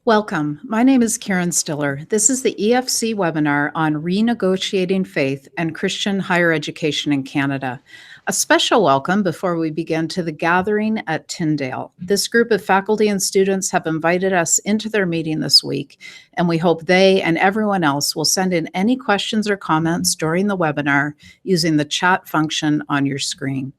Welcome. My name is Karen Stiller. This is the EFC webinar on Renegotiating Faith and Christian Higher Education in Canada. A special welcome before we begin to the gathering at Tyndale. This group of faculty and students have invited us into their meeting this week, and we hope they and everyone else will send in any questions or comments during the webinar using the chat function on your screen.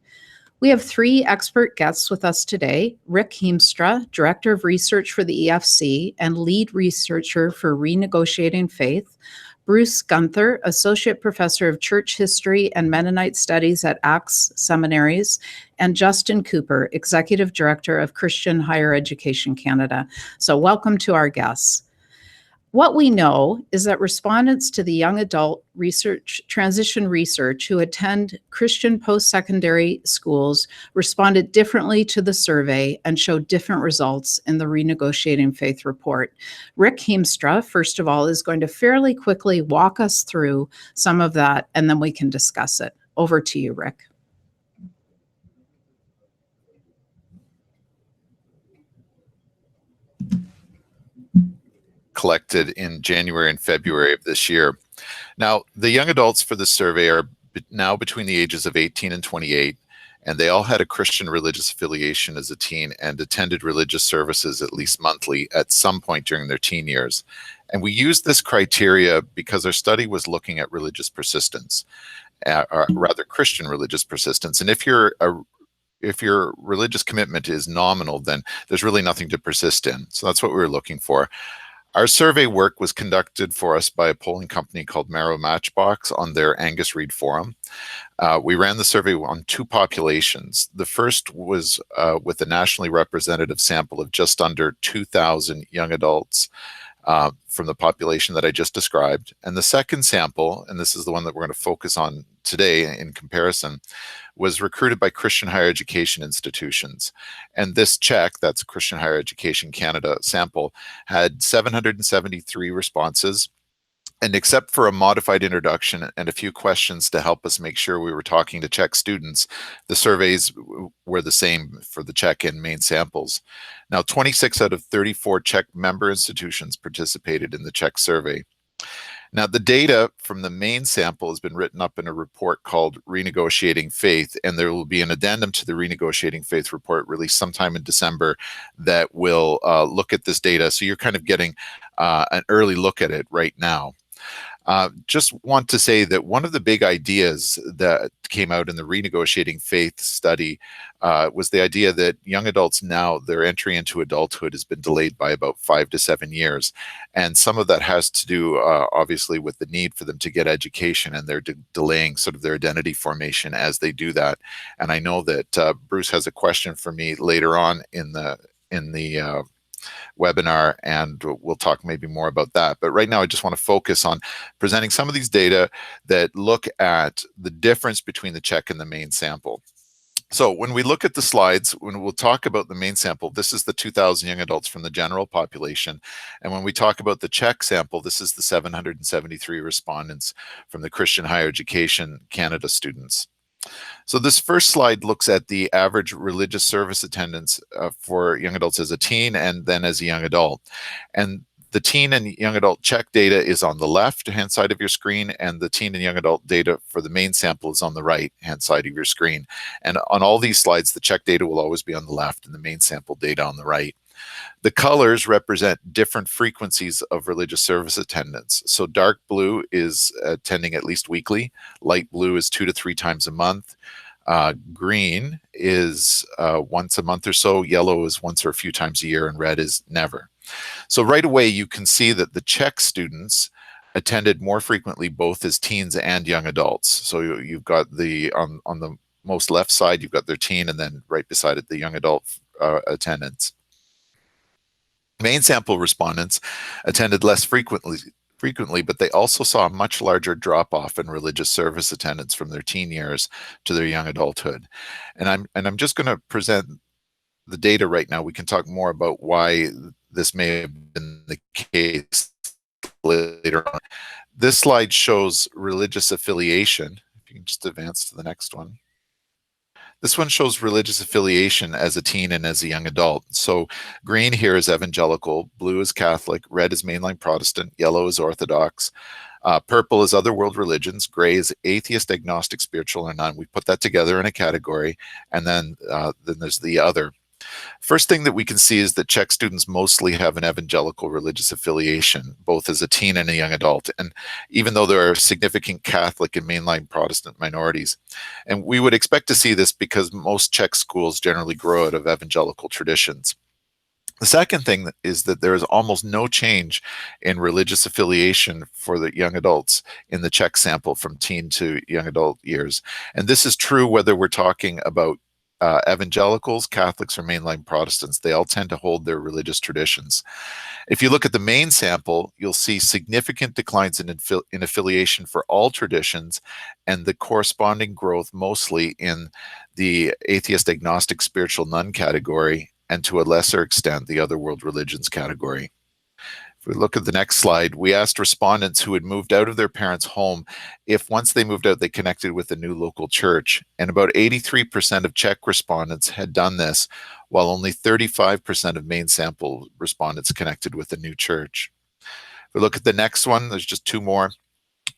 We have three expert guests with us today: Rick Heemstra, Director of Research for the EFC and Lead Researcher for Renegotiating Faith; Bruce Gunther, Associate Professor of Church History and Mennonite Studies at Axe Seminaries; and Justin Cooper, Executive Director of Christian Higher Education Canada. So welcome to our guests. What we know is that respondents to the young adult transition research who attend Christian post-secondary schools responded differently to the survey and showed different results in the Renegotiating Faith report. Rick Heemstra, first of all, is going to fairly quickly walk us through some of that, and then we can discuss it. Over to you, Rick. Collected in January and February of this year. Now, the young adults for the survey are now between the ages of 18 and 28, and they all had a Christian religious affiliation as a teen and attended religious services at least monthly at some point during their teen years. And we used this criteria because our study was looking at religious persistence, or rather Christian religious persistence. And if your religious commitment is nominal, then there's really nothing to persist in. So that's what we were looking for. Our survey work was conducted for us by a polling company called Marrow Matchbox on their Angus Reid forum. We ran the survey on two populations. The first was with a nationally representative sample of just under 2,000 young adults from the population that I just described. And the second sample, and this is the one that we're going to focus on today in comparison, was recruited by Christian higher education institutions. And this check, that's Christian Higher Education Canada sample, had 773 responses. And except for a modified introduction and a few questions to help us make sure we were talking to Czech students, the surveys were the same for the Czech and main samples. Now, 26 out of 34 Czech member institutions participated in the Czech survey. Now, the data from the main sample has been written up in a report called Renegotiating Faith, and there will be an addendum to the Renegotiating Faith report released sometime in December that will look at this data. So you're kind of getting an early look at it right now. Just want to say that one of the big ideas that came out in the Renegotiating Faith study was the idea that young adults now, their entry into adulthood has been delayed by about 5 to 7 years. And some of that has to do, obviously, with the need for them to get education, and they're delaying sort of their identity formation as they do that. And I know that Bruce has a question for me later on in the webinar, and we'll talk maybe more about that. But right now, I just want to focus on presenting some of these data that look at the difference between the Czech and the main sample. So when we look at the slides, when we'll talk about the main sample, this is the 2,000 young adults from the general population. And when we talk about the Czech sample, this is the 773 respondents from the Christian Higher Education Canada students. So this first slide looks at the average religious service attendance for young adults as a teen and then as a young adult. And the teen and young adult Czech data is on the left-hand side of your screen, and the teen and young adult data for the main sample is on the right-hand side of your screen. And on all these slides, the Czech data will always be on the left and the main sample data on the right. The colors represent different frequencies of religious service attendance. So dark blue is attending at least weekly, light blue is 2 to 3 times a month, green is once a month or so, yellow is once or a few times a year, and red is never. So right away you can see that the Czech students attended more frequently both as teens and young adults. So you've got the on the most left side, you've got their teen, and then right beside it the young adult attendance. Main sample respondents attended less frequently, but they also saw a much larger drop-off in religious service attendance from their teen years to their young adulthood. And I'm just going to present the data right now. We can talk more about why this may have been the case later on. This slide shows religious affiliation. If you can just advance to the next one. This one shows religious affiliation as a teen and as a young adult. So green here is evangelical, blue is Catholic, red is mainline Protestant, yellow is Orthodox, purple is other world religions, gray is atheist, agnostic, spiritual, or none. We put that together in a category, and then there's the other. First thing that we can see is that Czech students mostly have an evangelical religious affiliation, both as a teen and a young adult, and even though there are significant Catholic and mainline Protestant minorities. And we would expect to see this because most Czech schools generally grow out of evangelical traditions. The second thing is that there is almost no change in religious affiliation for the young adults in the Czech sample from teen to young adult years. And this is true whether we're talking about evangelicals, Catholics, or mainline Protestants. They all tend to hold their religious traditions. If you look at the main sample, you'll see significant declines in affiliation for all traditions, and the corresponding growth mostly in the atheist, agnostic, spiritual, none category, and to a lesser extent, the other world religions category. If we look at the next slide, we asked respondents who had moved out of their parents' home if once they moved out, they connected with a new local church. And about 83% of Czech respondents had done this, while only 35% of main sample respondents connected with a new church. If we look at the next one, there's just two more.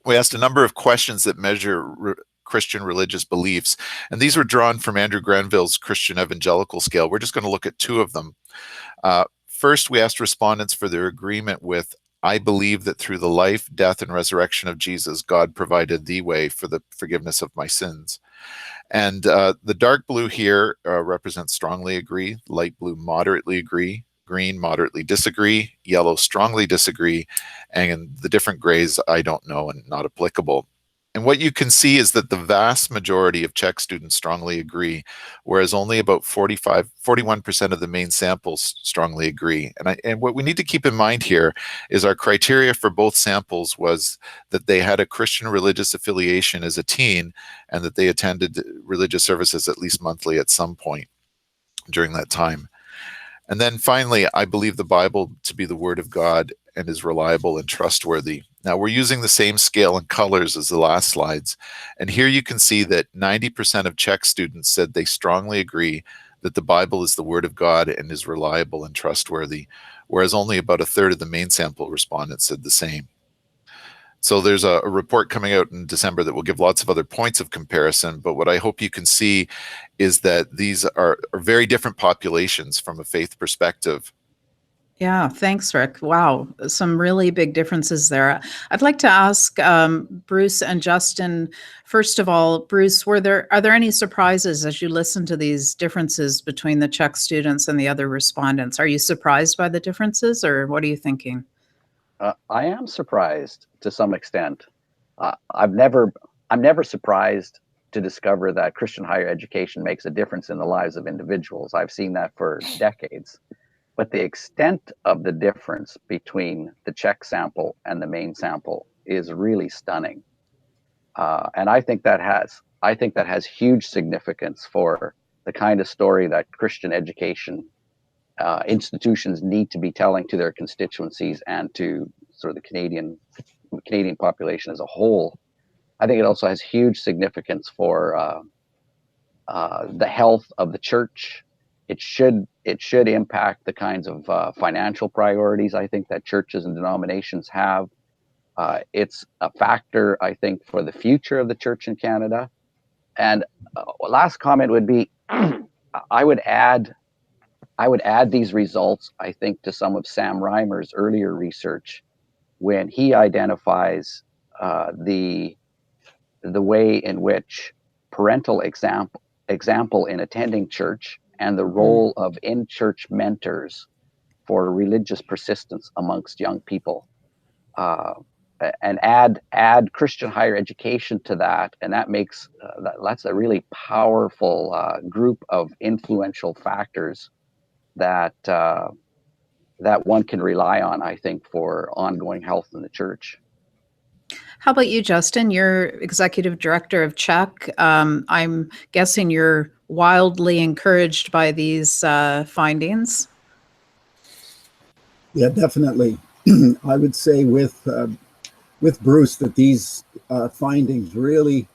We asked a number of questions that measure Christian religious beliefs, and these were drawn from Andrew Grenville's Christian Evangelical scale. We're just going to look at two of them. First, we asked respondents for their agreement with, I believe that through the life, death, and resurrection of Jesus, God provided the way for the forgiveness of my sins. And the dark blue here represents strongly agree, light blue moderately agree, green moderately disagree, yellow strongly disagree, and the different grays I don't know and not applicable. And what you can see is that the vast majority of Czech students strongly agree, whereas only about 41% of the main samples strongly agree. And what we need to keep in mind here is our criteria for both samples was that they had a Christian religious affiliation as a teen and that they attended religious services at least monthly at some point during that time. And then finally, I believe the Bible to be the Word of God and is reliable and trustworthy. Now, we're using the same scale and colors as the last slides. And here you can see that 90% of Czech students said they strongly agree that the Bible is the Word of God and is reliable and trustworthy, whereas only about a third of the main sample respondents said the same. So there's a report coming out in December that will give lots of other points of comparison, but what I hope you can see is that these are very different populations from a faith perspective. Yeah, thanks, Rick. Wow, some really big differences there. I'd like to ask Bruce and Justin, first of all, Bruce, are there any surprises as you listen to these differences between the Czech students and the other respondents? Are you surprised by the differences, or what are you thinking? I am surprised to some extent. I'm never surprised to discover that Christian higher education makes a difference in the lives of individuals. I've seen that for decades. But the extent of the difference between the Czech sample and the main sample is really stunning. And I think that has huge significance for the kind of story that Christian education institutions need to be telling to their constituencies and to sort of the Canadian population as a whole. I think it also has huge significance for the health of the church. It should impact the kinds of financial priorities I think that churches and denominations have. It's a factor, I think, for the future of the church in Canada. And last comment would be, I would add these results, I think, to some of Sam Reimer's earlier research when he identifies the way in which parental example in attending church and the role of in-church mentors for religious persistence amongst young people, and add Christian higher education to that, and that makes that's a really powerful group of influential factors that one can rely on, I think, for ongoing health in the church. How about you, Justin? You're executive director of Czech. I'm guessing you're wildly encouraged by these findings. Yeah, definitely. I would say with Bruce that these findings really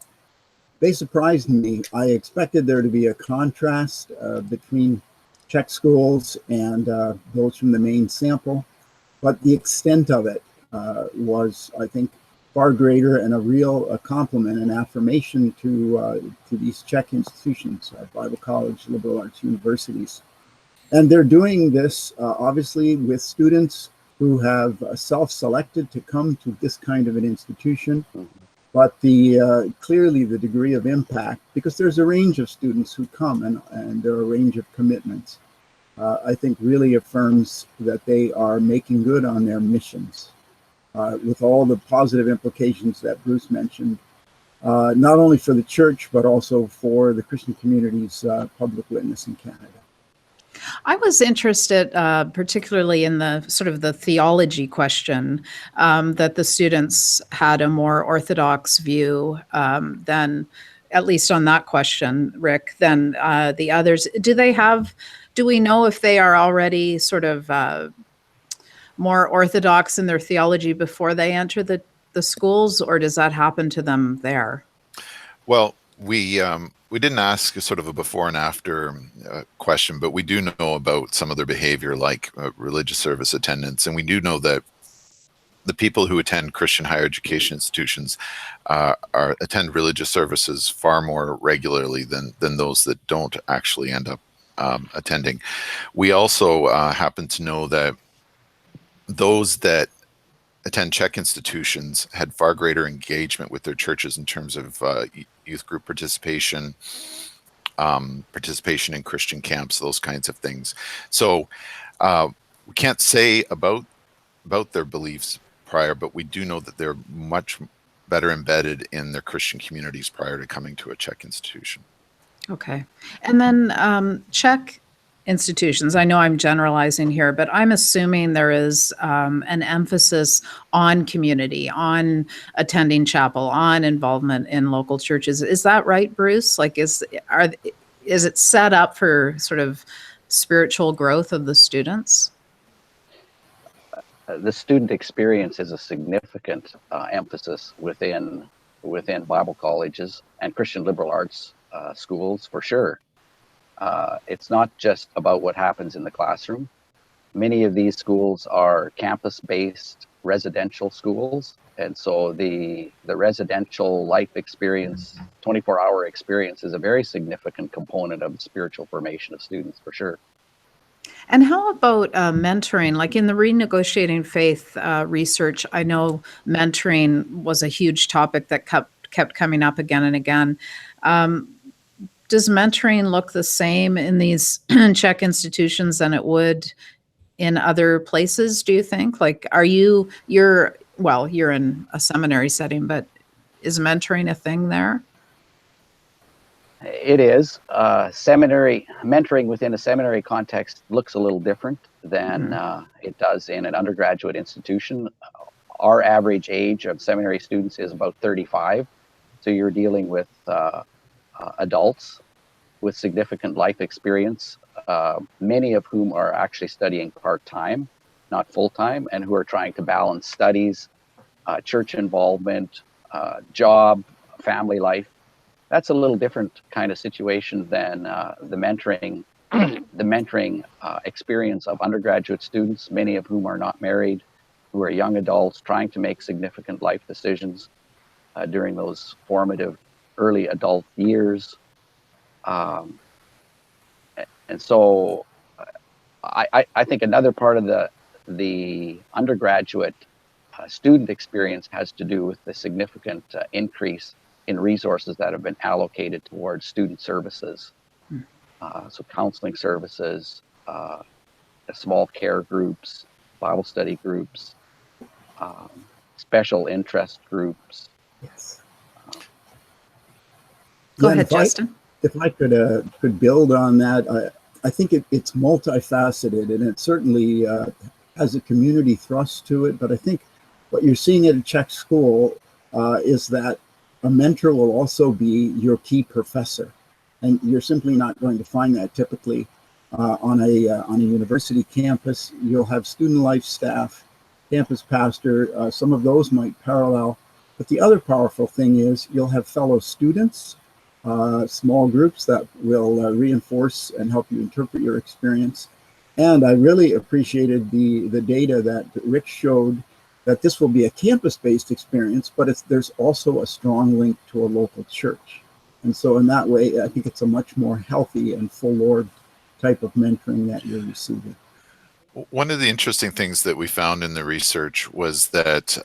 they surprised me. I expected there to be a contrast between Czech schools and those from the main sample, but the extent of it was, I think, far greater, and a real compliment and affirmation to these Czech institutions, Bible college, liberal arts universities. And they're doing this obviously with students who have self-selected to come to this kind of an institution. But clearly the degree of impact, because there's a range of students who come and there are a range of commitments, I think really affirms that they are making good on their missions, with all the positive implications that Bruce mentioned, not only for the church, but also for the Christian community's public witness in Canada. I was interested particularly in the sort of the theology question, that the students had a more orthodox view than, at least on that question, Rick, than the others. Do we know if they are already sort of more orthodox in their theology before they enter the schools, or does that happen to them there? Well, we didn't ask a sort of a before and after question, but we do know about some of their behavior, like religious service attendance, and we do know that the people who attend Christian higher education institutions attend religious services far more regularly than those that don't actually end up attending. We also happen to know that those that attend Czech institutions had far greater engagement with their churches in terms of youth group participation, participation in Christian camps, those kinds of things. So we can't say about their beliefs prior, but we do know that they're much better embedded in their Christian communities prior to coming to a Czech institution. Okay. And then Czech institutions, I know I'm generalizing here, but I'm assuming there is an emphasis on community, on attending chapel, on involvement in local churches. Is that right, Bruce? Like, is it set up for sort of spiritual growth of the students? The student experience is a significant emphasis within Bible colleges and Christian liberal arts schools, for sure. It's not just about what happens in the classroom. Many of these schools are campus-based residential schools, and so the residential life experience, 24-hour experience, is a very significant component of the spiritual formation of students, for sure. And how about mentoring? Like in the Renegotiating Faith research, I know mentoring was a huge topic that kept coming up again and again. Does mentoring look the same in these Czech institutions than it would in other places, do you think? Like, you're in a seminary setting, but is mentoring a thing there? It is. Mentoring within a seminary context looks a little different than it does in an undergraduate institution. Our average age of seminary students is about 35. So you're dealing with adults with significant life experience, many of whom are actually studying part-time, not full-time, and who are trying to balance studies, church involvement, job, family life. That's a little different kind of situation than the mentoring experience of undergraduate students, many of whom are not married, who are young adults trying to make significant life decisions during those formative early adult years. And so I think another part of the undergraduate student experience has to do with the significant increase in resources that have been allocated towards student services. So counseling services, small care groups, Bible study groups, special interest groups. Yes. Go ahead, Justin. If I could build on that, I think it's multifaceted, and it certainly has a community thrust to it. But I think what you're seeing at a Czech school is that a mentor will also be your key professor, and you're simply not going to find that typically on a university campus. You'll have student life staff, campus pastor. Some of those might parallel, but the other powerful thing is you'll have fellow students small groups that will reinforce and help you interpret your experience. And I really appreciated the data that Rich showed that this will be a campus-based experience, but there's also a strong link to a local church. And so in that way, I think it's a much more healthy and full-Lord type of mentoring that you're receiving. One of the interesting things that we found in the research was that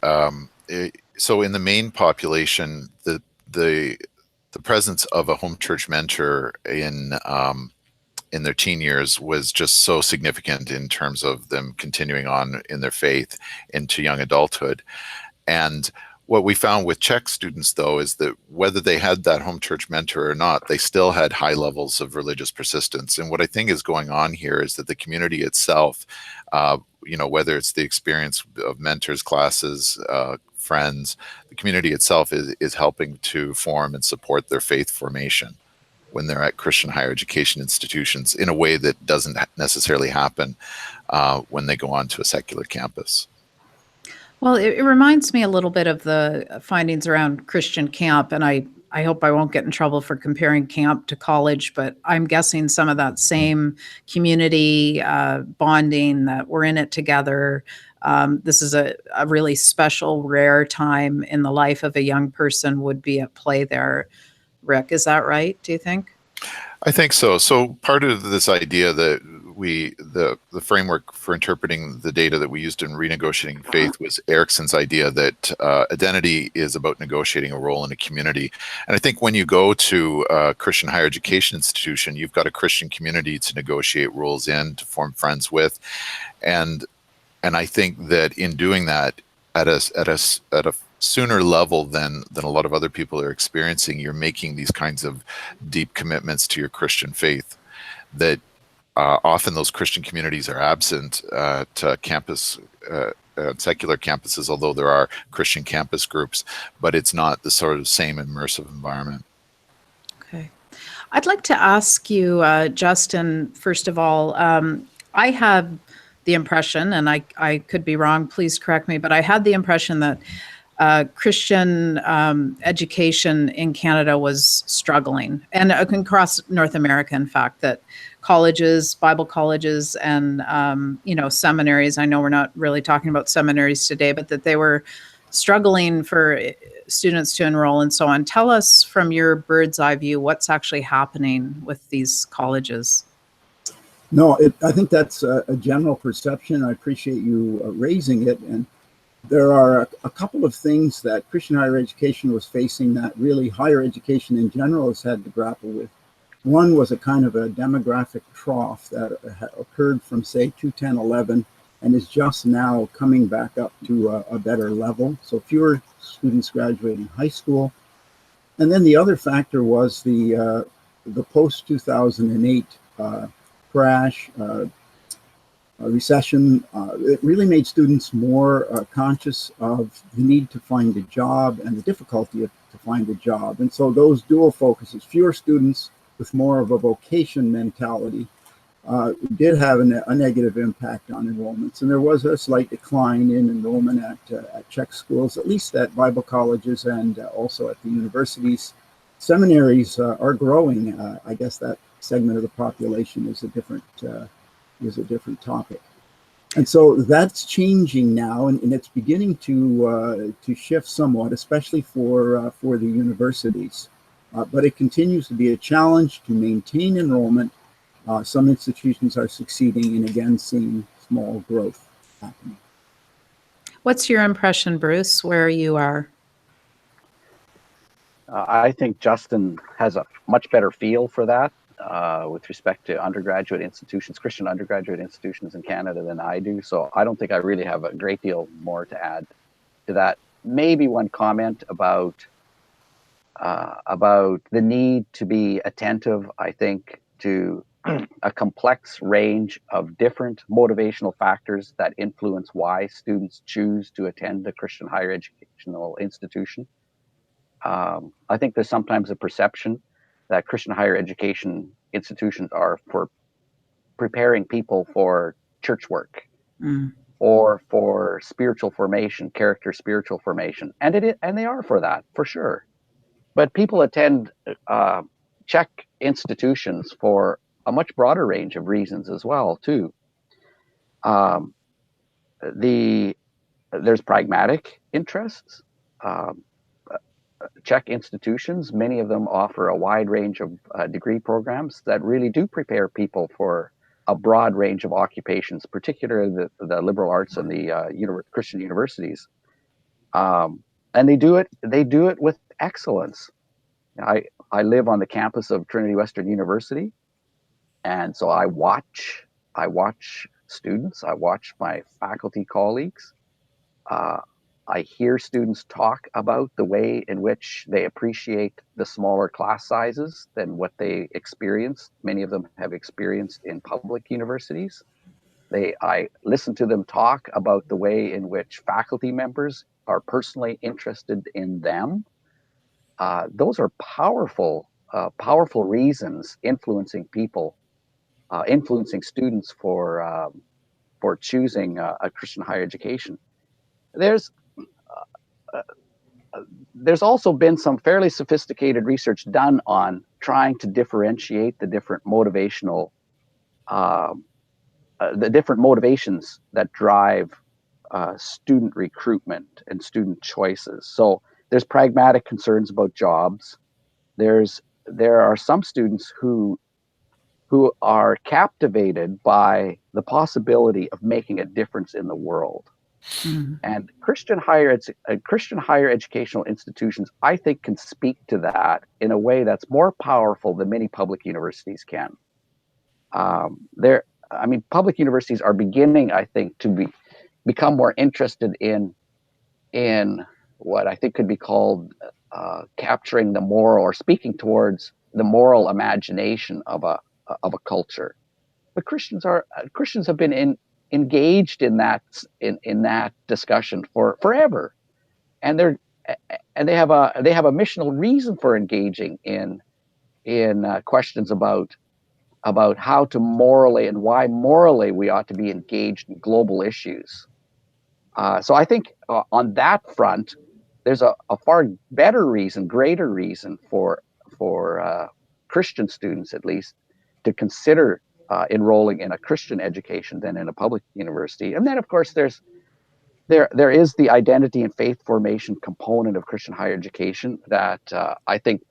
so in the main population, the presence of a home church mentor in their teen years was just so significant in terms of them continuing on in their faith into young adulthood. And what we found with Czech students, though, is that whether they had that home church mentor or not, they still had high levels of religious persistence. And what I think is going on here is that the community itself, whether it's the experience of mentors, classes, friends, the community itself is helping to form and support their faith formation when they're at Christian higher education institutions in a way that doesn't necessarily happen when they go on to a secular campus. Well, it reminds me a little bit of the findings around Christian camp, and I hope I won't get in trouble for comparing camp to college, but I'm guessing some of that same community bonding, that we're in it together. This is a really special, rare time in the life of a young person would be at play there. Rick, is that right, do you think? I think so. So part of this idea that the framework for interpreting the data that we used in Renegotiating Faith was Erickson's idea that identity is about negotiating a role in a community. And I think when you go to a Christian higher education institution, you've got a Christian community to negotiate roles in, to form friends with. And I think that in doing that at a sooner level than a lot of other people are experiencing, you're making these kinds of deep commitments to your Christian faith that often those Christian communities are absent to campus, secular campuses, although there are Christian campus groups, but it's not the sort of same immersive environment. Okay. I'd like to ask you, Justin, first of all, I had the impression, and I could be wrong, please correct me, but I had the impression that Christian education in Canada was struggling, and across North America, in fact, that colleges, Bible colleges, and seminaries, I know we're not really talking about seminaries today, but that they were struggling for students to enroll and so on. Tell us from your bird's eye view what's actually happening with these colleges. No, I think that's a general perception. I appreciate you raising it. And there are a couple of things that Christian higher education was facing that really higher education in general has had to grapple with. One was a kind of a demographic trough that occurred from, say, 2010-11 and is just now coming back up to a better level. So fewer students graduating high school. And then the other factor was the post-2008 crash, recession. It really made students more conscious of the need to find a job and the difficulty to find a job. And so those dual focuses, fewer students with more of a vocation mentality, did have a negative impact on enrollments. And there was a slight decline in enrollment at Czech schools, at least at Bible colleges and also at the universities. Seminaries are growing. I guess that segment of the population is a different topic. And so that's changing now, and it's beginning to shift somewhat, especially for the universities. But it continues to be a challenge to maintain enrollment. Some institutions are succeeding, and again, seeing small growth happening. What's your impression, Bruce, where you are? I think Justin has a much better feel for that with respect to undergraduate institutions, Christian undergraduate institutions in Canada than I do. So I don't think I really have a great deal more to add to that. Maybe one comment about the need to be attentive, I think, to a complex range of different motivational factors that influence why students choose to attend a Christian higher educational institution. I think there's sometimes a perception that Christian higher education institutions are for preparing people for church work or for spiritual formation, character spiritual formation, and they are for that, for sure. But people attend check institutions for a much broader range of reasons as well, too. There's pragmatic interests. Czech institutions, many of them offer a wide range of degree programs that really do prepare people for a broad range of occupations, particularly the liberal arts and the Christian universities. And they do it with excellence. I live on the campus of Trinity Western University, and so I watch students, I watch my faculty colleagues. I hear students talk about the way in which they appreciate the smaller class sizes than what they experience. Many of them have experienced in public universities. I listen to them talk about the way in which faculty members are personally interested in them. Those are powerful reasons influencing people, influencing students for choosing a Christian higher education. There's also been some fairly sophisticated research done on trying to differentiate the different motivations that drive student recruitment and student choices. So there's pragmatic concerns about jobs. There are some students who are captivated by the possibility of making a difference in the world. Mm-hmm. And Christian higher educational institutions, I think, can speak to that in a way that's more powerful than many public universities can. Public universities are beginning, I think, to become more interested in what I think could be called capturing the moral, or speaking towards the moral imagination of a culture. But Christians have been engaged in that discussion for forever, and they have a missional reason for engaging in questions about how to morally and why morally we ought to be engaged in global issues. So I think on that front, there's a far better reason, greater reason for Christian students, at least, to consider enrolling in a Christian education than in a public university. And then, of course, there is the identity and faith formation component of Christian higher education that I think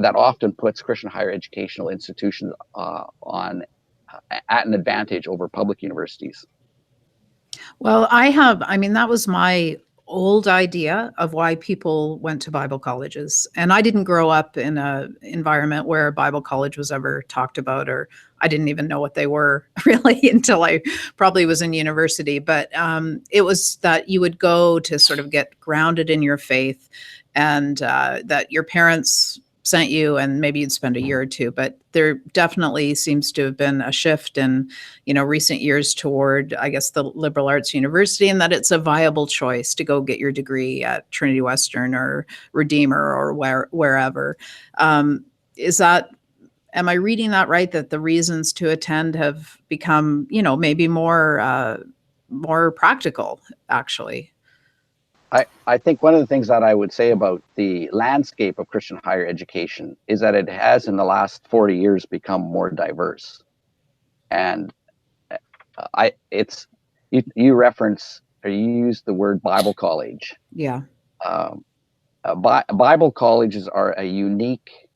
often puts Christian higher educational institutions at an advantage over public universities. Well, that was my old idea of why people went to Bible colleges. And I didn't grow up in an environment where Bible college was ever talked about, or I didn't even know what they were really until I probably was in university. But it was that you would go to sort of get grounded in your faith, and that your parents sent you, and maybe you'd spend a year or two. But there definitely seems to have been a shift in, recent years toward, I guess, the liberal arts university, and that it's a viable choice to go get your degree at Trinity Western or Redeemer or wherever. Am I reading that right? That the reasons to attend have become, maybe more practical, actually. I think one of the things that I would say about the landscape of Christian higher education is that it has, in the last 40 years, become more diverse. And you reference, or you use the word Bible college. Yeah. Bible colleges are a unique,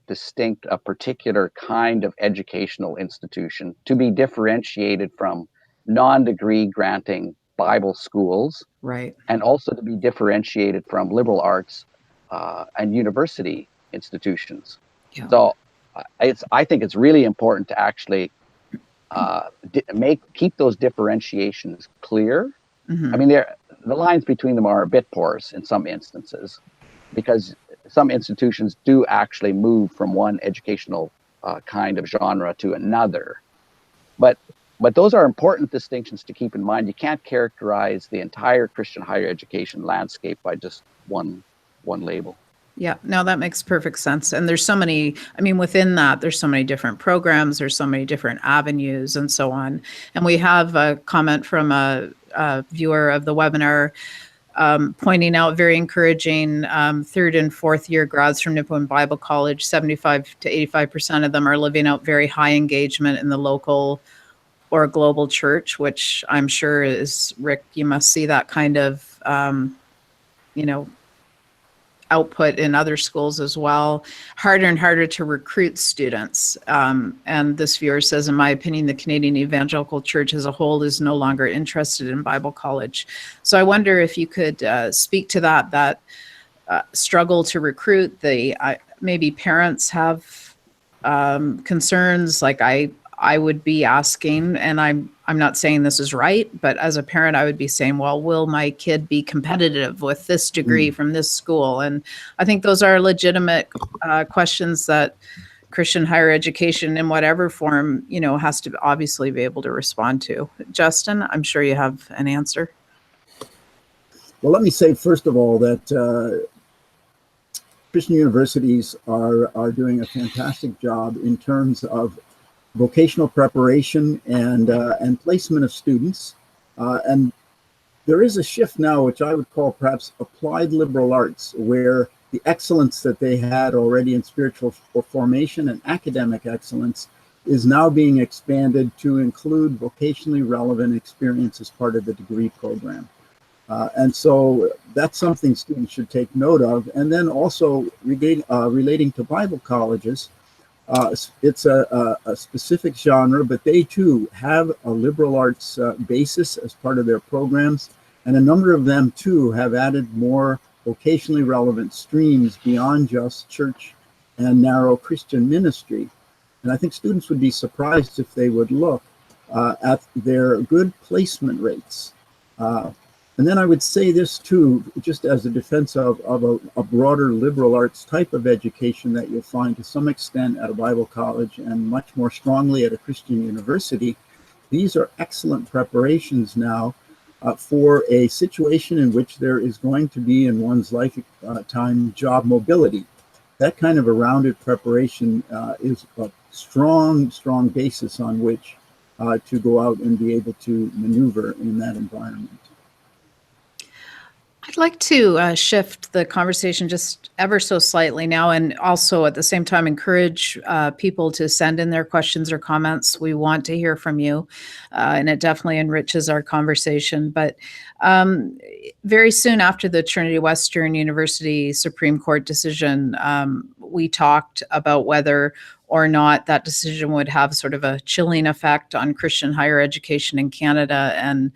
distinct, a particular kind of educational institution to be differentiated from non-degree granting Bible schools, right, and also to be differentiated from liberal arts and university institutions. Yeah. So I think it's really important to actually keep those differentiations clear. Mm-hmm. I mean, the lines between them are a bit porous in some instances, because some institutions do actually move from one educational kind of genre to another. But those are important distinctions to keep in mind. You can't characterize the entire Christian higher education landscape by just one label. Yeah, no, that makes perfect sense. And there's so many, within that, there's so many different programs, there's so many different avenues and so on. And we have a comment from a viewer of the webinar pointing out very encouraging third and fourth year grads from Nipawin Bible College, 75 to 85% of them are living out very high engagement in the local or global church, which I'm sure is, Rick, you must see that kind of, output in other schools as well. Harder and harder to recruit students. And this viewer says, in my opinion, the Canadian Evangelical Church as a whole is no longer interested in Bible college. So I wonder if you could speak to that struggle to recruit. Maybe parents have concerns, like I would be asking, and I'm not saying this is right, but as a parent, I would be saying, well, will my kid be competitive with this degree from this school? And I think those are legitimate questions that Christian higher education in whatever form, has to obviously be able to respond to. Justin, I'm sure you have an answer. Well, let me say, first of all, that Christian universities are doing a fantastic job in terms of vocational preparation and placement of students. And there is a shift now, which I would call perhaps applied liberal arts, where the excellence that they had already in spiritual formation and academic excellence is now being expanded to include vocationally relevant experience as part of the degree program. And so that's something students should take note of. And then also relating to Bible colleges, it's a specific genre, but they too have a liberal arts basis as part of their programs. And a number of them too have added more vocationally relevant streams beyond just church and narrow Christian ministry. And I think students would be surprised if they would look at their good placement rates. And then I would say this too, just as a defense of a broader liberal arts type of education that you'll find to some extent at a Bible college and much more strongly at a Christian university. These are excellent preparations now for a situation in which there is going to be in one's lifetime job mobility. That kind of a rounded preparation is a strong basis on which to go out and be able to maneuver in that environment. I'd like to shift the conversation just ever so slightly now, and also at the same time encourage people to send in their questions or comments. We want to hear from you, and it definitely enriches our conversation. But very soon after the Trinity Western University Supreme Court decision, we talked about whether or not that decision would have sort of a chilling effect on Christian higher education in Canada, and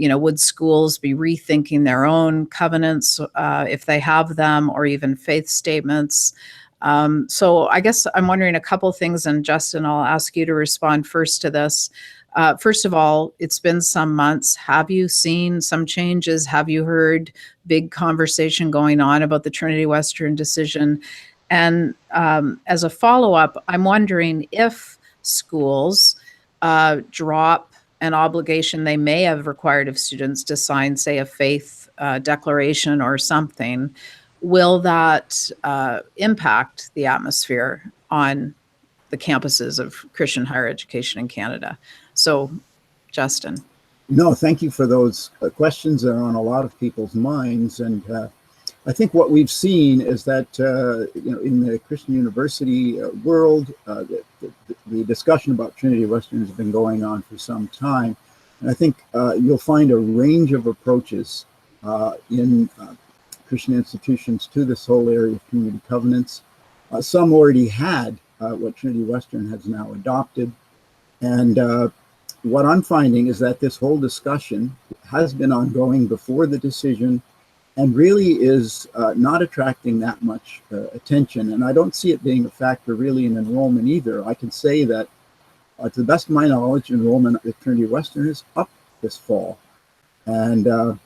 would schools be rethinking their own covenants if they have them, or even faith statements? So I guess I'm wondering a couple things, and Justin, I'll ask you to respond first to this. First of all, it's been some months. Have you seen some changes? Have you heard big conversation going on about the Trinity Western decision? And as a follow-up, I'm wondering if schools drop an obligation they may have required of students to sign, say, a faith declaration or something, will that impact the atmosphere on the campuses of Christian higher education in Canada? So, Justin. No, thank you for those questions that are on a lot of people's minds. And I think what we've seen is that in the Christian university world, the discussion about Trinity Western has been going on for some time. And I think you'll find a range of approaches in Christian institutions to this whole area of community covenants. Some already had what Trinity Western has now adopted. And what I'm finding is that this whole discussion has been ongoing before the decision, and really is not attracting that much attention. And I don't see it being a factor really in enrollment either. I can say that to the best of my knowledge, enrollment at Trinity Western is up this fall. And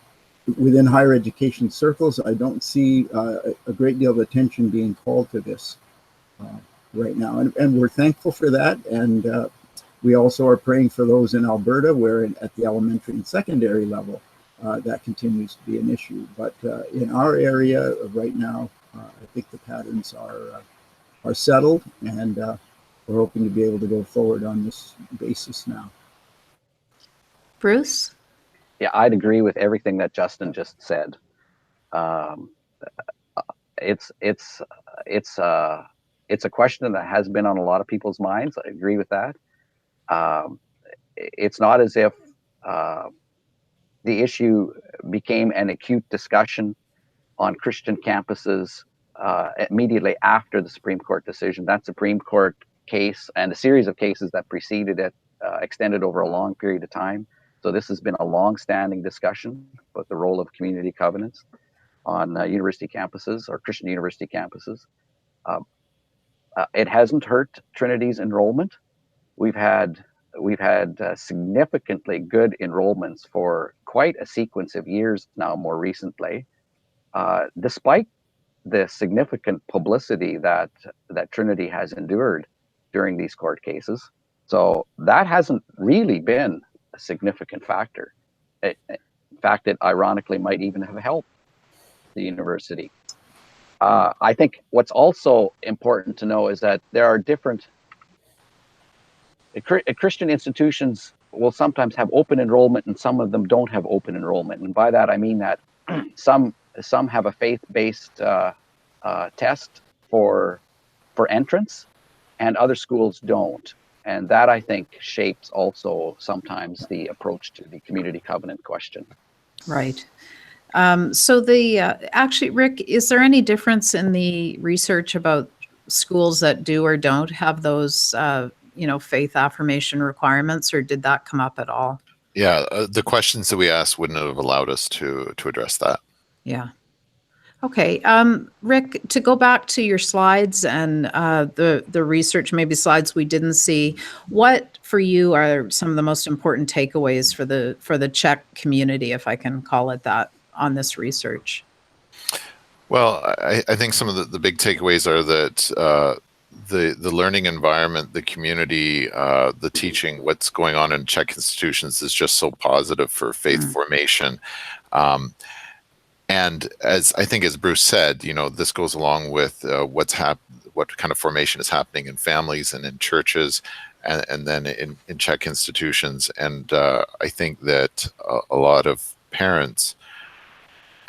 within higher education circles, I don't see a great deal of attention being called to this right now. And we're thankful for that. And we also are praying for those in Alberta, where at the elementary and secondary level, that continues to be an issue. But in our area right now, I think the patterns are settled, and we're hoping to be able to go forward on this basis now. Bruce? Yeah, I'd agree with everything that Justin just said. Um, it's it's it's it's a question that has been on a lot of people's minds. I agree with that. Um, it's not as if uh, the issue became an acute discussion on Christian campuses immediately after the Supreme Court decision. That Supreme Court case and a series of cases that preceded it extended over a long period of time. So this has been a long-standing discussion about the role of community covenants on university campuses or Christian university campuses. Um, it hasn't hurt Trinity's enrollment. We've had significantly good enrollments for quite a sequence of years now. More recently, despite the significant publicity that Trinity has endured during these court cases, so that hasn't really been a significant factor. In fact, it ironically might even have helped the university. I think what's also important to know is that there are different Christian institutions will sometimes have open enrollment and some of them don't have open enrollment. And by that, I mean that some have a faith-based test for entrance and other schools don't. And that, I think, shapes also sometimes the approach to the community covenant question. Right. So actually, Rick, is there any difference in the research about schools that do or don't have those, faith affirmation requirements, or did that come up at all? Yeah, the questions that we asked wouldn't have allowed us to address that. Yeah. Okay. Rick, to go back to your slides and the research, maybe slides we didn't see, what for you are some of the most important takeaways for the Czech community, if I can call it that, on this research? Well, I think some of the big takeaways are that the learning environment, the community, the teaching, what's going on in Czech institutions is just so positive for faith formation. And as Bruce said, this goes along with what kind of formation is happening in families and in churches, and then in Czech institutions. And I think that a lot of parents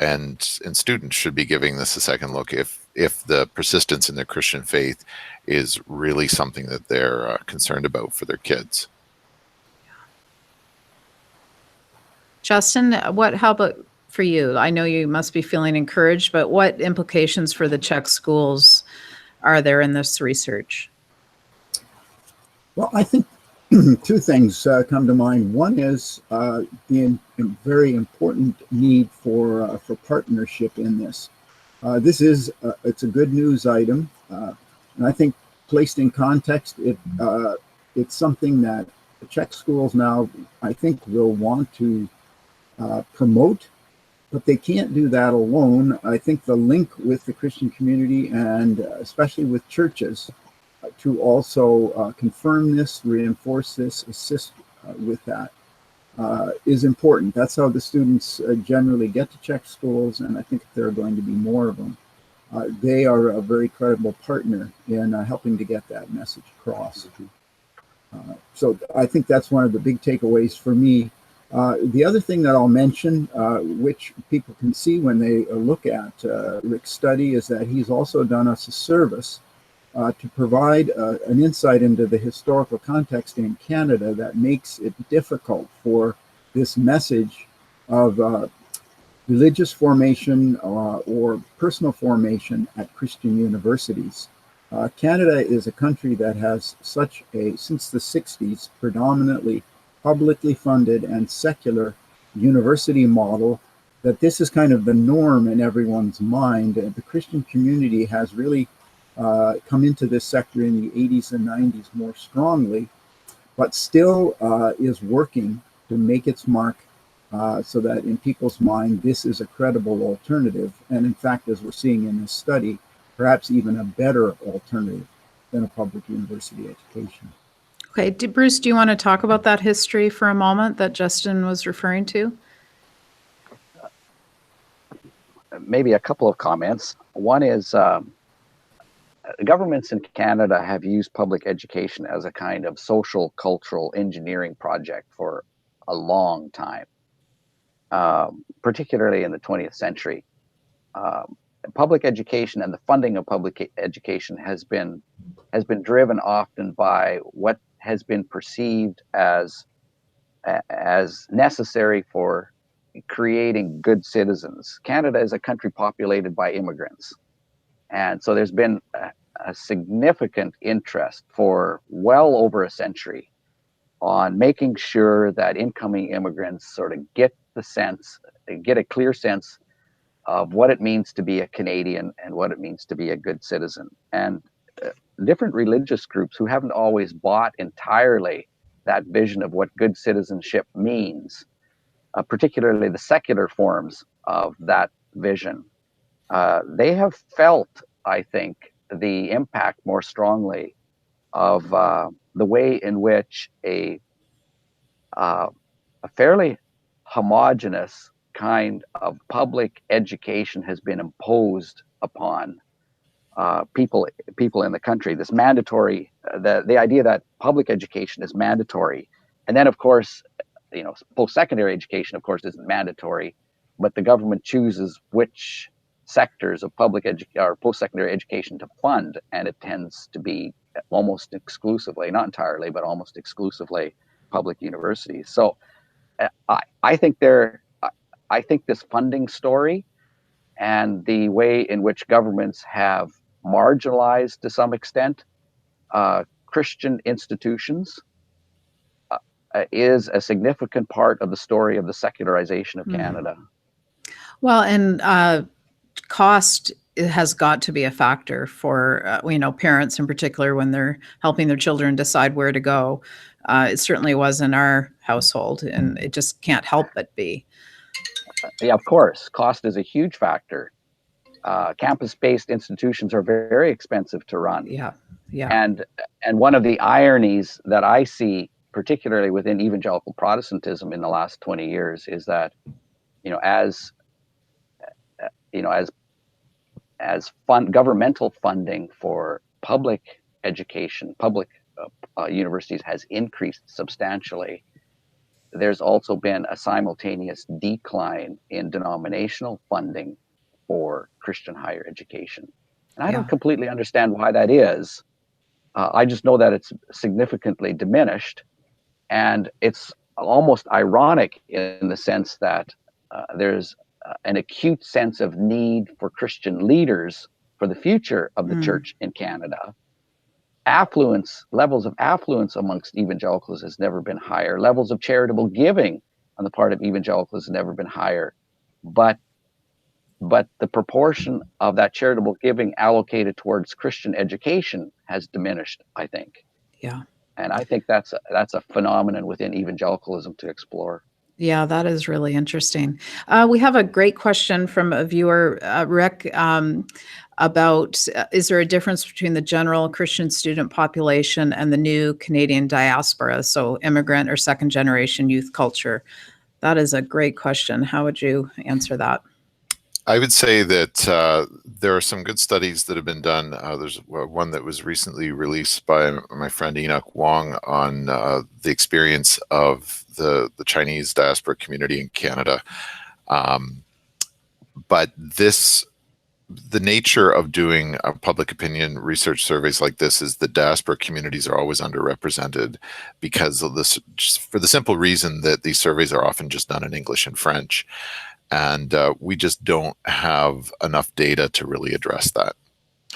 and students should be giving this a second look if the persistence in their Christian faith is really something that they're concerned about for their kids. Justin, how about for you? I know you must be feeling encouraged, but what implications for the Czech schools are there in this research? Well, I think two things come to mind. One is the very important need for partnership in this. It's a good news item, and I think placed in context, it's something that the Czech schools now, I think, will want to promote, but they can't do that alone. I think the link with the Christian community and especially with churches to also confirm this, reinforce this, assist with that is important. That's how the students generally get to Czech schools, and I think there are going to be more of them. They are a very credible partner in helping to get that message across. So I think that's one of the big takeaways for me. The other thing that I'll mention, which people can see when they look at Rick's study, is that he's also done us a service to provide an insight into the historical context in Canada that makes it difficult for this message of religious formation or personal formation at Christian universities. Canada is a country that has since the 60s, predominantly publicly funded and secular university model, that this is kind of the norm in everyone's mind. And the Christian community has really come into this sector in the 80s and 90s more strongly, but still is working to make its mark so that in people's mind, this is a credible alternative. And in fact, as we're seeing in this study, perhaps even a better alternative than a public university education. Okay, Bruce, do you want to talk about that history for a moment that Justin was referring to? Maybe a couple of comments. One is governments in Canada have used public education as a kind of social, cultural engineering project for a long time. particularly in the 20th century. Public education and the funding of public education has been driven often by what has been perceived as necessary for creating good citizens. Canada is a country populated by immigrants, and so there's been a significant interest for well over a century on making sure that incoming immigrants sort of get a clear sense of what it means to be a Canadian and what it means to be a good citizen. And different religious groups who haven't always bought entirely that vision of what good citizenship means, particularly the secular forms of that vision, they have felt, I think, the impact more strongly of the way in which a fairly homogenous kind of public education has been imposed upon people in the country. This mandatory, the idea that public education is mandatory, and then of course, post-secondary education, of course, isn't mandatory, but the government chooses which sectors of public or post-secondary education to fund, and it tends to be almost exclusively, not entirely, but almost exclusively public universities. So I think this funding story and the way in which governments have marginalized to some extent Christian institutions is a significant part of the story of the secularization of Canada. Well, and cost has got to be a factor for parents in particular when they're helping their children decide where to go. It certainly was in our household, and it just can't help but be. Yeah, of course, cost is a huge factor. Campus-based institutions are very expensive to run. Yeah. And one of the ironies that I see, particularly within evangelical Protestantism in the last 20 years, is that as governmental funding for public education, public universities has increased substantially, there's also been a simultaneous decline in denominational funding for Christian higher education. And I don't completely understand why that is. I just know that it's significantly diminished. And it's almost ironic in the sense that there's an acute sense of need for Christian leaders for the future of the church in Canada. Levels of affluence amongst evangelicals has never been higher. Levels of charitable giving on the part of evangelicals has never been higher. But the proportion of that charitable giving allocated towards Christian education has diminished, I think. Yeah. And I think that's a phenomenon within evangelicalism to explore. Yeah, that is really interesting. We have a great question from a viewer, Rick, about is there a difference between the general Christian student population and the new Canadian diaspora, so immigrant or second generation youth culture? That is a great question. How would you answer that? I would say that there are some good studies that have been done. There's one that was recently released by my friend Enoch Wong on the experience of the Chinese diaspora community in Canada. But the nature of doing public opinion research surveys like this is the diaspora communities are always underrepresented because of this, just for the simple reason that these surveys are often just done in English and French. And we just don't have enough data to really address that.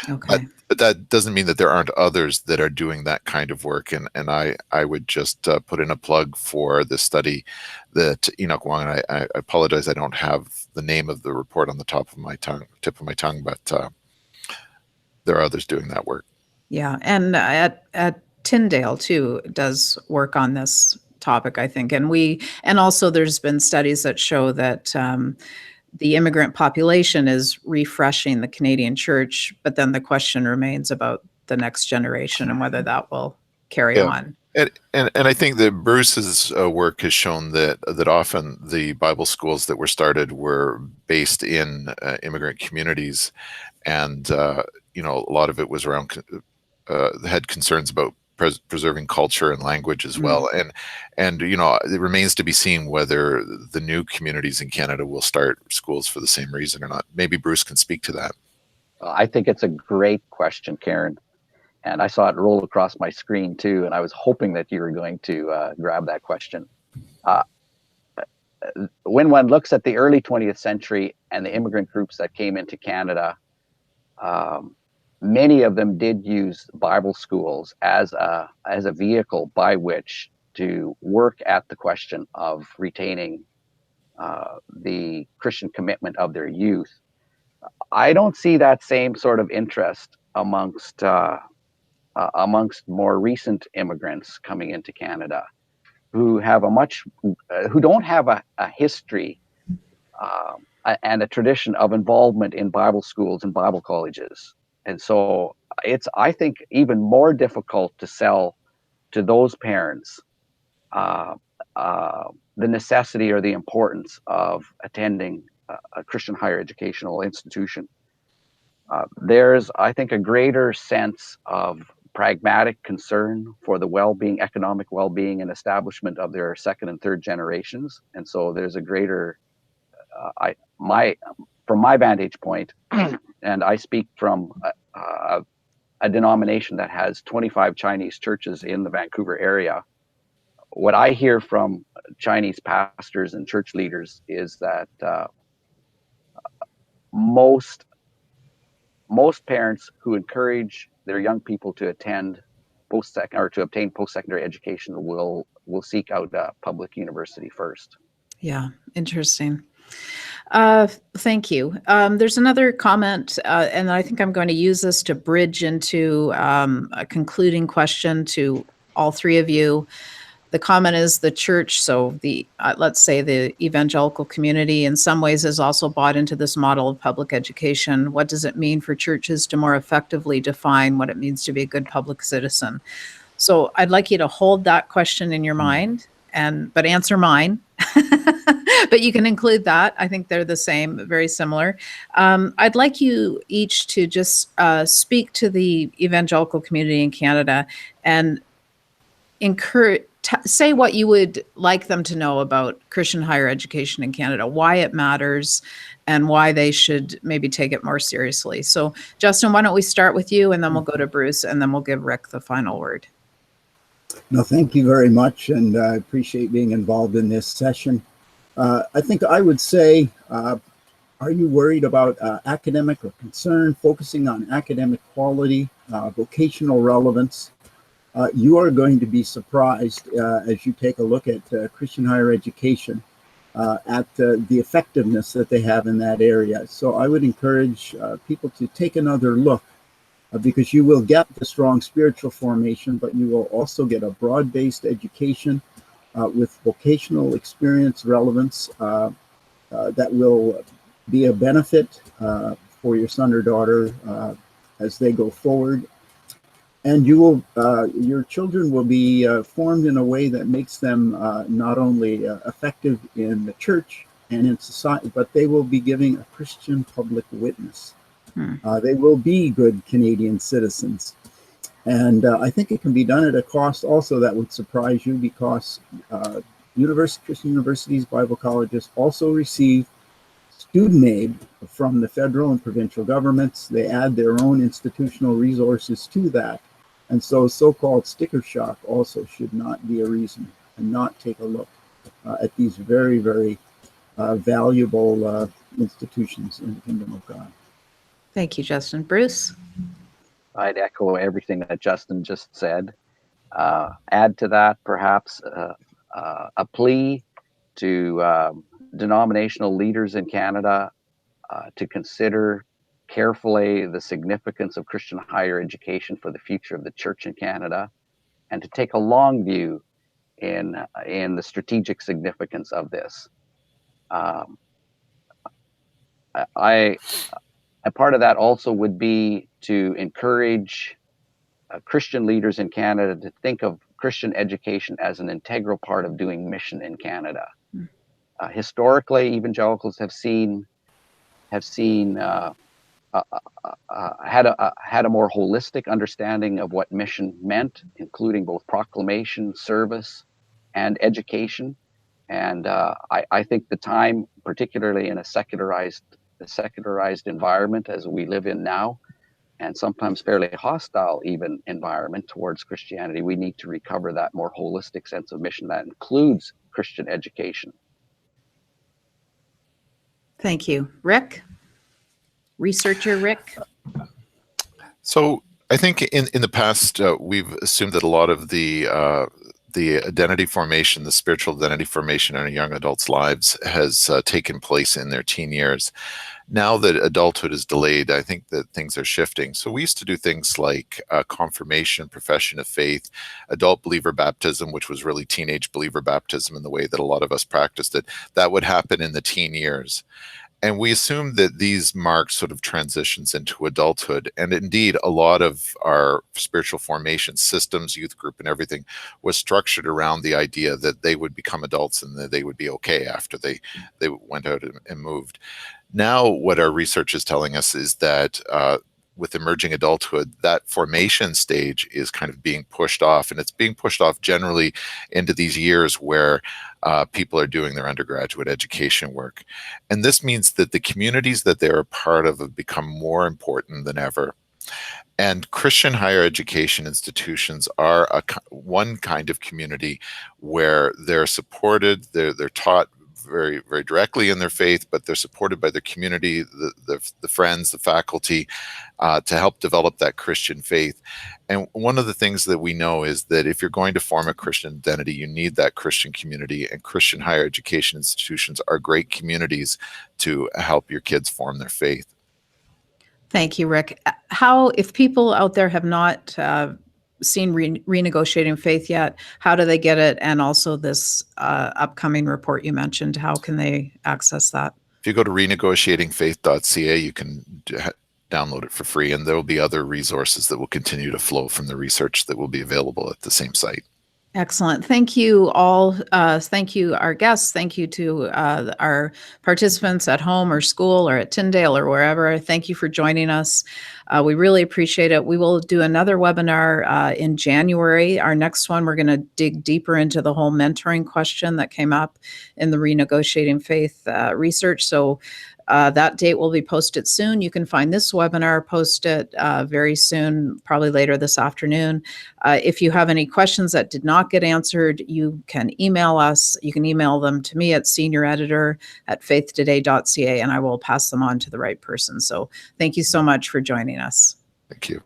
Okay. But that doesn't mean that there aren't others that are doing that kind of work. And I would just put in a plug for the study that Enoch Wong, and I apologize, I don't have the name of the report on the tip of my tongue, but there are others doing that work. Yeah. And at Tyndale too does work on this topic, I think. And also there's been studies that show that the immigrant population is refreshing the Canadian church, but then the question remains about the next generation and whether that will carry on. And I think that Bruce's work has shown that often the Bible schools that were started were based in immigrant communities, and a lot of it was around had concerns about preserving culture and language as well. And you know, it remains to be seen whether the new communities in Canada will start schools for the same reason or not. Maybe Bruce can speak to that. I think it's a great question, Karen. And I saw it roll across my screen too, and I was hoping that you were going to grab that question. Uh, when one looks at the early 20th century and the immigrant groups that came into Canada, many of them did use Bible schools as a vehicle by which to work at the question of retaining the Christian commitment of their youth. I don't see that same sort of interest amongst more recent immigrants coming into Canada, who have who don't have a history and a tradition of involvement in Bible schools and Bible colleges. And so it's, I think, even more difficult to sell to those parents the necessity or the importance of attending a Christian higher educational institution. There's, I think, a greater sense of pragmatic concern for the well-being, economic well-being and establishment of their second and third generations. And so there's a greater, from my vantage point, and I speak from a denomination that has 25 Chinese churches in the Vancouver area. What I hear from Chinese pastors and church leaders is that most parents who encourage their young people to attend to obtain post-secondary education will seek out a public university first. Yeah, interesting. Thank you. There's another comment, and I think I'm going to use this to bridge into a concluding question to all three of you. The comment is the church, so the let's say the evangelical community in some ways has also bought into this model of public education. What does it mean for churches to more effectively define what it means to be a good public citizen? So I'd like you to hold that question in your mind, but answer mine. But you can include that. I think they're the same, very similar. I'd like you each to just speak to the evangelical community in Canada and say what you would like them to know about Christian higher education in Canada, why it matters, and why they should maybe take it more seriously. So, Justin, why don't we start with you, and then we'll go to Bruce, and then we'll give Rick the final word. No, thank you very much, and I appreciate being involved in this session. I think I would say, are you worried about academic or concern focusing on academic quality, vocational relevance? You are going to be surprised as you take a look at Christian higher education, at the effectiveness that they have in that area. So I would encourage people to take another look, because you will get the strong spiritual formation, but you will also get a broad-based education with vocational experience relevance that will be a benefit for your son or daughter as they go forward. And you will, your children will be formed in a way that makes them not only effective in the church and in society, but they will be giving a Christian public witness. They will be good Canadian citizens. And I think it can be done at a cost also that would surprise you, because Christian universities, Bible colleges also receive student aid from the federal and provincial governments. They add their own institutional resources to that. And so-called sticker shock also should not be a reason, and not take a look at these very, very valuable institutions in the kingdom of God. Thank you, Justin. Bruce? I'd echo everything that Justin just said. Add to that perhaps a plea to denominational leaders in Canada to consider carefully the significance of Christian higher education for the future of the church in Canada, and to take a long view in the strategic significance of this. A part of that also would be to encourage Christian leaders in Canada to think of Christian education as an integral part of doing mission in Canada. Historically, evangelicals have seen had a more holistic understanding of what mission meant, including both proclamation, service, and education. And I think the time, particularly in a secularized environment as we live in now, and sometimes fairly hostile even environment towards Christianity, we need to recover that more holistic sense of mission that includes Christian education. Thank you. Rick? Researcher Rick? So I think in the past, we've assumed that a lot of the identity formation, the spiritual identity formation in a young adult's lives has taken place in their teen years. Now that adulthood is delayed, I think that things are shifting. So we used to do things like confirmation, profession of faith, adult believer baptism, which was really teenage believer baptism in the way that a lot of us practiced it. That would happen in the teen years. And we assumed that these marked sort of transitions into adulthood. And indeed, a lot of our spiritual formation systems, youth group and everything was structured around the idea that they would become adults and that they would be okay after they went out and moved. Now, what our research is telling us is that with emerging adulthood, that formation stage is kind of being pushed off, and it's being pushed off generally into these years where people are doing their undergraduate education work. And this means that the communities that they're a part of have become more important than ever. And Christian higher education institutions are one kind of community where they're supported, they're taught very, very directly in their faith, but they're supported by their community, the friends, the faculty, to help develop that Christian faith. And one of the things that we know is that if you're going to form a Christian identity, you need that Christian community, and Christian higher education institutions are great communities to help your kids form their faith. Thank you, Rick. How, if people out there have not seen Renegotiating Faith yet, how do they get it? And also this upcoming report you mentioned, how can they access that? If you go to renegotiatingfaith.ca, you can download it for free, and there will be other resources that will continue to flow from the research that will be available at the same site. Excellent. Thank you all. Thank you, our guests. Thank you to our participants at home or school or at Tyndale or wherever. Thank you for joining us. We really appreciate it. We will do another webinar in January. Our next one, we're going to dig deeper into the whole mentoring question that came up in the Renegotiating Faith research. So that date will be posted soon. You can find this webinar posted very soon, probably later this afternoon. If you have any questions that did not get answered, you can email us. You can email them to me at senioreditor@faithtoday.ca, and I will pass them on to the right person. So thank you so much for joining us. Thank you.